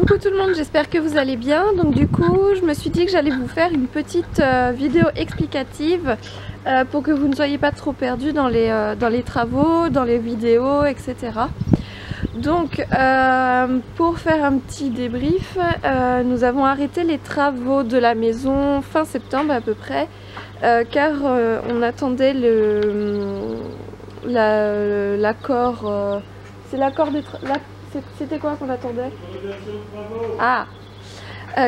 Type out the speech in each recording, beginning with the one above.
Coucou tout le monde, j'espère que vous allez bien. Donc du coup, je me suis dit que j'allais vous faire une petite vidéo explicative pour que vous ne soyez pas trop perdus dans les travaux, dans les vidéos, etc. Donc pour faire un petit débrief, nous avons arrêté les travaux de la maison fin septembre à peu près, car on attendait l'accord. C'est l'accord des c'était quoi qu'on attendait? Ah,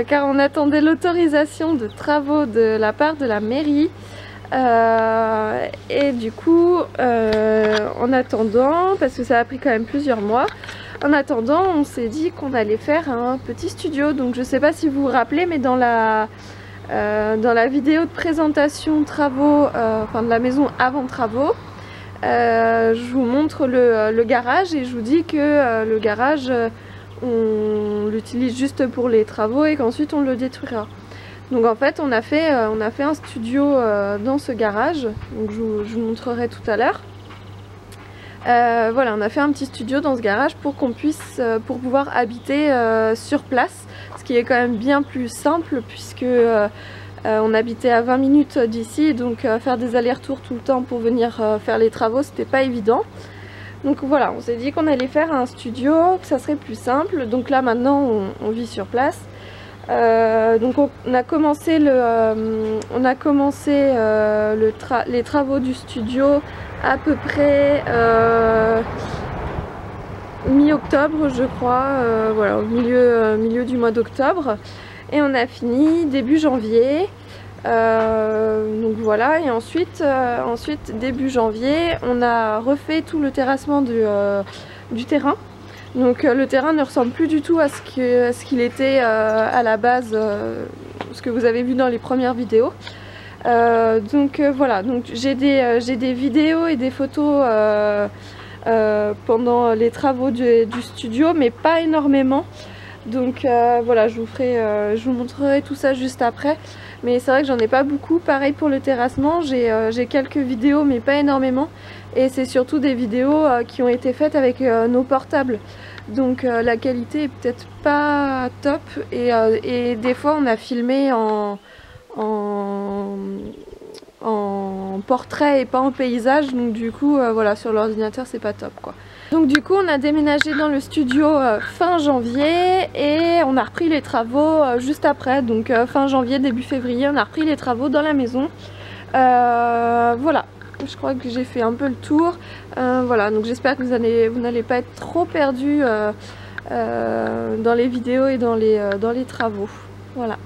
car on attendait l'autorisation de travaux de la part de la mairie. Et du coup, en attendant, parce que ça a pris quand même plusieurs mois, en attendant, on s'est dit qu'on allait faire un petit studio. Donc je sais pas si vous vous rappelez, mais dans la vidéo de présentation travaux, enfin de la maison avant travaux, je vous montre le garage et je vous dis que le garage on l'utilise juste pour les travaux et qu'ensuite on le détruira. Donc en fait on a fait un studio dans ce garage, donc je vous montrerai tout à l'heure. Voilà, on a fait un petit studio dans ce garage pour qu'on puisse pour pouvoir habiter sur place, ce qui est quand même bien plus simple puisque on habitait à 20 minutes d'ici, donc faire des allers-retours tout le temps pour venir faire les travaux, c'était pas évident. Donc voilà, on s'est dit qu'on allait faire un studio, que ça serait plus simple. Donc là maintenant on vit sur place. Donc on a commencé les travaux du studio à peu près mi-octobre je crois, voilà, au milieu du mois d'octobre. Et on a fini début janvier, donc voilà. Et ensuite début janvier on a refait tout le terrassement du terrain. Donc le terrain ne ressemble plus du tout à ce qu'il était à la base, ce que vous avez vu dans les premières vidéos. Voilà, donc j'ai des vidéos et des photos pendant les travaux du studio, mais pas énormément. Donc voilà, je vous montrerai tout ça juste après. Mais c'est vrai que j'en ai pas beaucoup. Pareil pour le terrassement, j'ai quelques vidéos mais pas énormément. Et c'est surtout des vidéos qui ont été faites avec nos portables. Donc la qualité est peut-être pas top. Et des fois on a filmé en portrait et pas en paysage. Donc du coup voilà, sur l'ordinateur c'est pas top quoi. Donc du coup on a déménagé dans le studio fin janvier et on a repris les travaux juste après. Donc fin janvier, début février, on a repris les travaux dans la maison. Voilà, je crois que j'ai fait un peu le tour. Voilà, donc j'espère que vous n'allez pas être trop perdus dans les vidéos et dans les travaux. Voilà.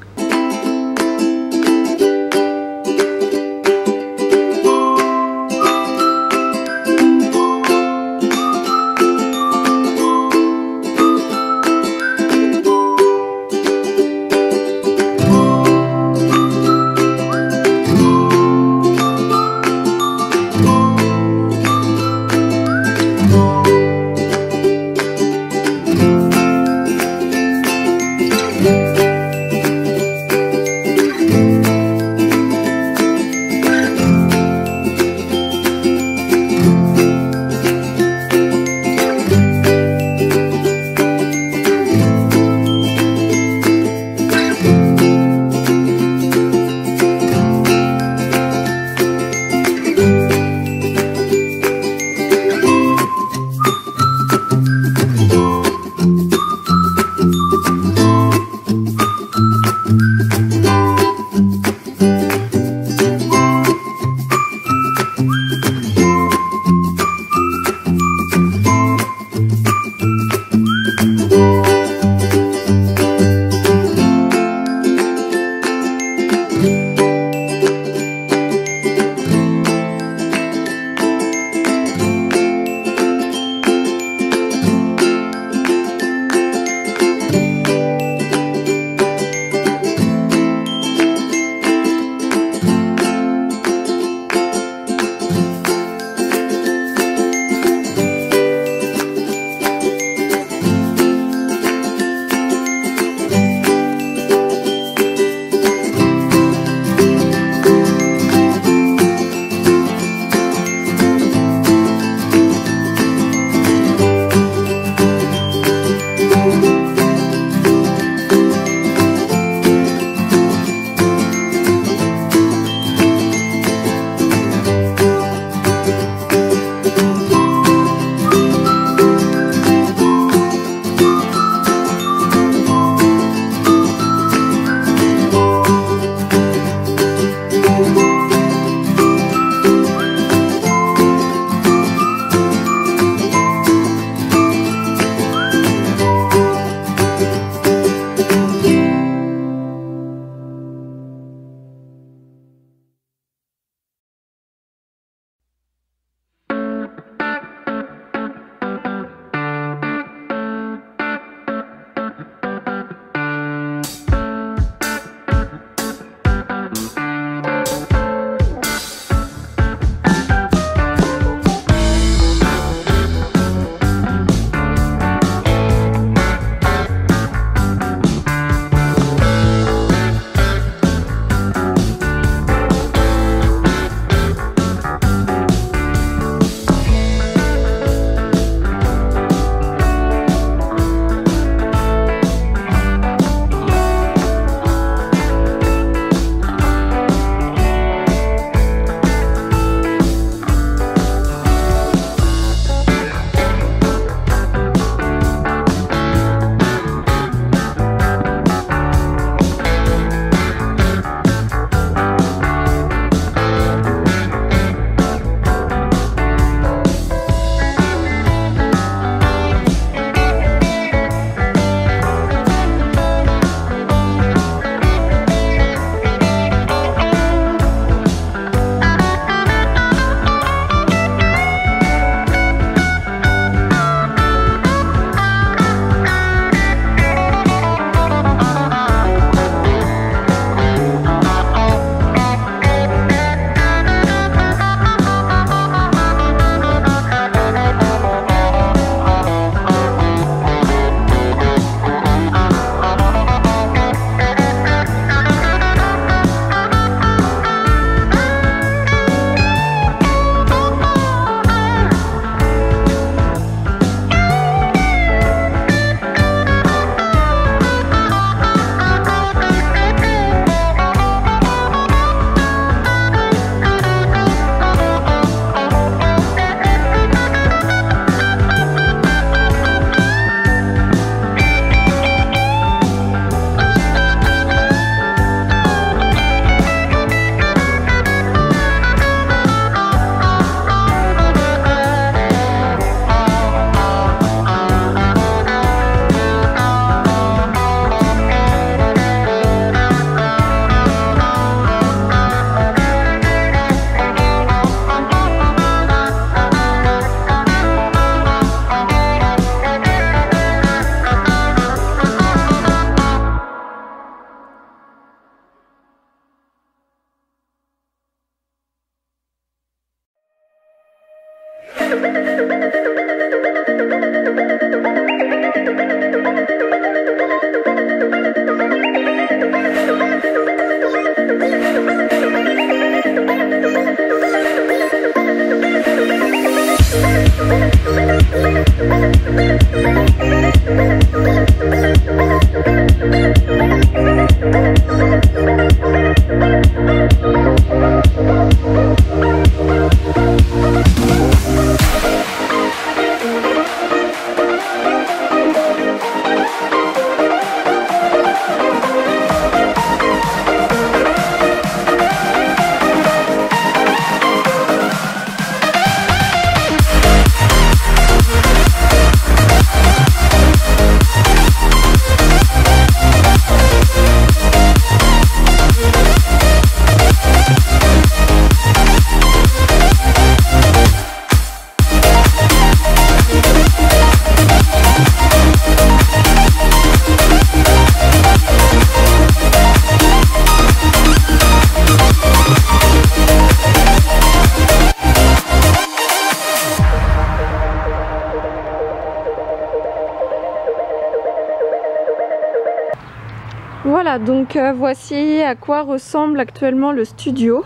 Voilà, donc voici à quoi ressemble actuellement le studio.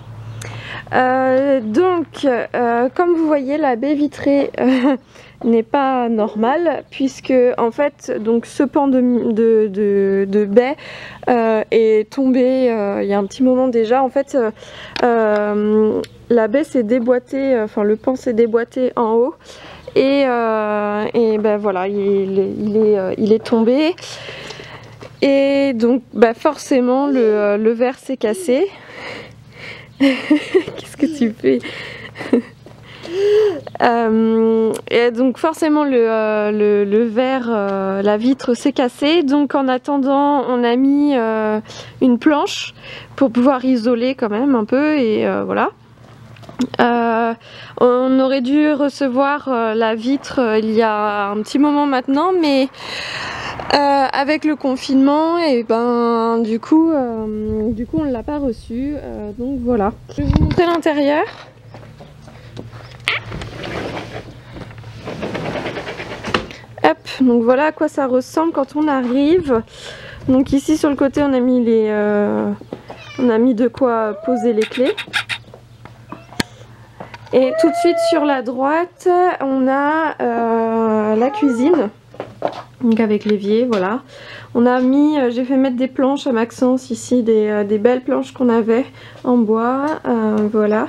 Comme vous voyez, la baie vitrée n'est pas normale, puisque en fait donc ce pan de baie est tombé il y a un petit moment déjà. En fait la baie s'est déboîtée, enfin le pan s'est déboîté en haut et ben voilà, il est tombé. Et donc bah forcément le verre s'est cassé. Qu'est-ce que tu fais? Et donc forcément le verre, la vitre s'est cassée. Donc en attendant on a mis une planche pour pouvoir isoler quand même un peu et voilà. On aurait dû recevoir la vitre il y a un petit moment maintenant, mais avec le confinement et ben du coup on ne l'a pas reçu, donc voilà. Je vais vous montrer l'intérieur. Hop, donc voilà à quoi ça ressemble quand on arrive. Donc ici sur le côté on a mis de quoi poser les clés. Et tout de suite sur la droite on a la cuisine. Donc avec l'évier, voilà. On a mis, j'ai fait mettre des planches à Maxence ici, des belles planches qu'on avait en bois, voilà.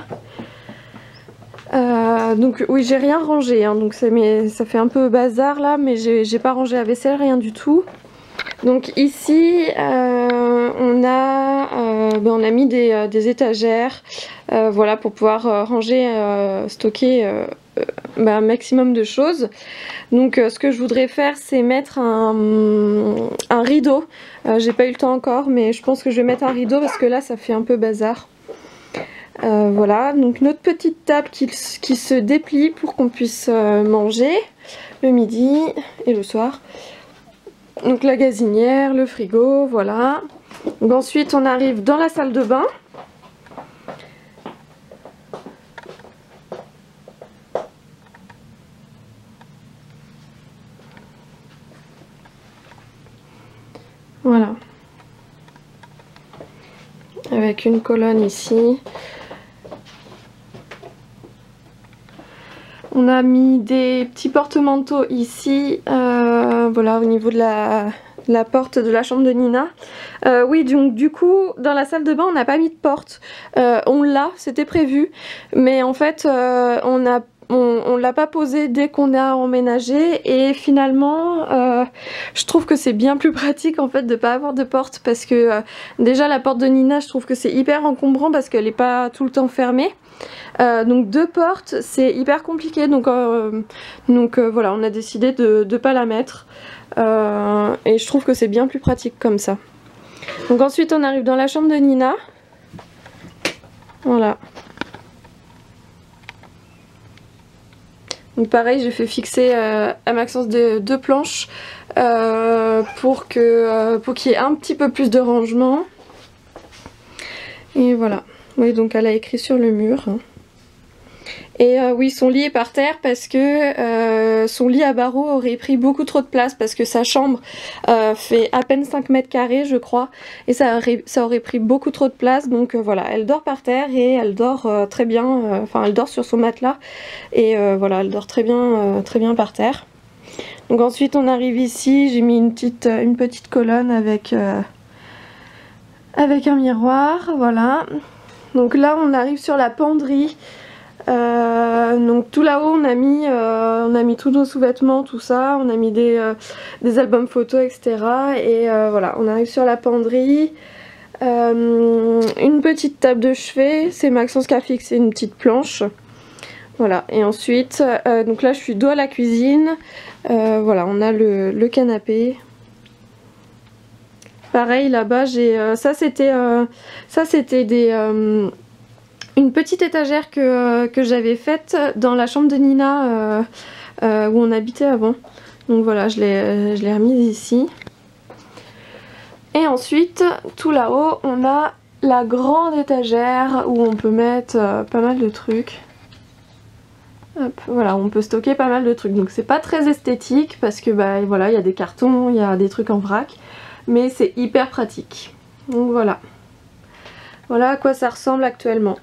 Donc oui, j'ai rien rangé, hein, donc ça fait un peu bazar là, mais j'ai pas rangé la vaisselle, rien du tout. Donc ici, on a mis des étagères, voilà, pour pouvoir ranger, stocker un maximum de choses. Donc ce que je voudrais faire, c'est mettre un rideau. J'ai pas eu le temps encore, mais je pense que je vais mettre un rideau parce que là ça fait un peu bazar. Voilà, donc notre petite table qui se déplie pour qu'on puisse manger le midi et le soir. Donc la gazinière, le frigo, voilà. Donc ensuite on arrive dans la salle de bain. Voilà. Avec une colonne ici. On a mis des petits porte-manteaux ici, voilà, au niveau de la porte de la chambre de Nina. Oui, donc du coup, dans la salle de bain, on n'a pas mis de porte. On l'a, c'était prévu, mais en fait, on l'a pas posé dès qu'on a emménagé et finalement je trouve que c'est bien plus pratique en fait de pas avoir de porte parce que déjà la porte de Nina je trouve que c'est hyper encombrant parce qu'elle est pas tout le temps fermée. Donc deux portes c'est hyper compliqué, donc voilà, on a décidé de pas la mettre et je trouve que c'est bien plus pratique comme ça. Donc ensuite on arrive dans la chambre de Nina, voilà. Donc pareil, j'ai fait fixer à Maxence deux planches pour qu'il y ait un petit peu plus de rangement. Et voilà. Oui, donc elle a écrit sur le mur. Et oui, son lit est par terre parce que son lit à barreaux aurait pris beaucoup trop de place parce que sa chambre fait à peine 5 mètres carrés je crois, et ça aurait pris beaucoup trop de place, donc voilà, elle dort par terre et elle dort très bien, enfin elle dort sur son matelas et voilà, elle dort très bien par terre. Donc ensuite on arrive ici, j'ai mis une petite colonne avec un miroir, voilà. Donc là on arrive sur la penderie. Donc tout là-haut on a mis tous nos sous-vêtements, tout ça, on a mis des albums photos, etc. Et voilà, on arrive sur la penderie. Une petite table de chevet, c'est Maxence qui a fixé une petite planche. Voilà, et ensuite, donc là je suis dos à la cuisine. Voilà, on a le canapé. Pareil là-bas, j'ai ça c'était une petite étagère que j'avais faite dans la chambre de Nina où on habitait avant. Donc voilà, je l'ai remise ici. Et ensuite, tout là-haut, on a la grande étagère où on peut mettre pas mal de trucs. Hop, voilà, on peut stocker pas mal de trucs. Donc c'est pas très esthétique parce que bah voilà, il y a des cartons, il y a des trucs en vrac, mais c'est hyper pratique. Donc voilà. Voilà à quoi ça ressemble actuellement.